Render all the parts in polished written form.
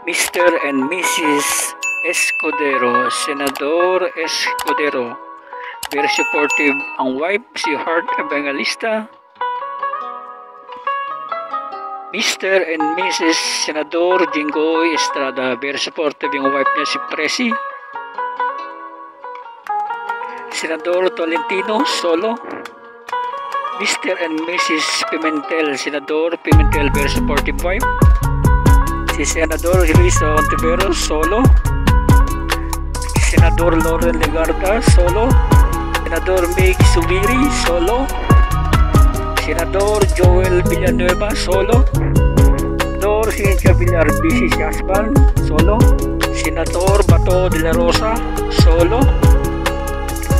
Mr. and Mrs. Escudero, Senador Escudero. Very supportive ang wife, si Heart Evangelista. Mr. and Mrs. Senador Jinggoy Estrada. Very supportive yung wife niya, si Presi. Senador Tolentino Solo. Mr. and Mrs. Pimentel, Senador Pimentel, very supportive wife. Si Senador Luis Ontiveros Solo. Senador Loren Legarda Solo. Senador Meg Subiri Solo. Senador Joel Villanueva Solo. Senador Cynthia Villar Bisis Yasban Solo. Senador Bato de la Rosa Solo.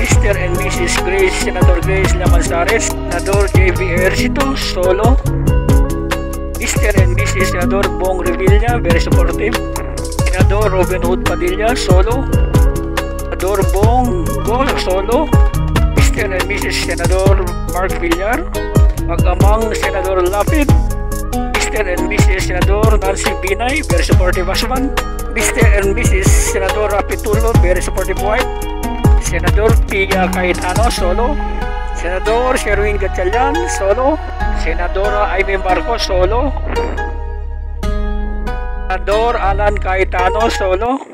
Mr. and Mrs. Grace, Senador Grace Lamanzares, Senador J.V. Ercito Solo. Mr. and Mrs. Senador Bong Revilla, very supportive. Senador Robin Hood Padilla Solo. Senador Bong Go Solo. Mr. and Mrs. Senador Mark Villar, mag-amang Senador Lapid. Mr. and Mrs. Senador Nancy Binay, very supportive husband. Mr. and Mrs. Senador Rapitulo, very supportive wife. Senador Pia Cayetano Solo. Senador Sherwin Gatchalian Solo. Senadora Aimee Marcos Solo. Senador Alan Cayetano Solo.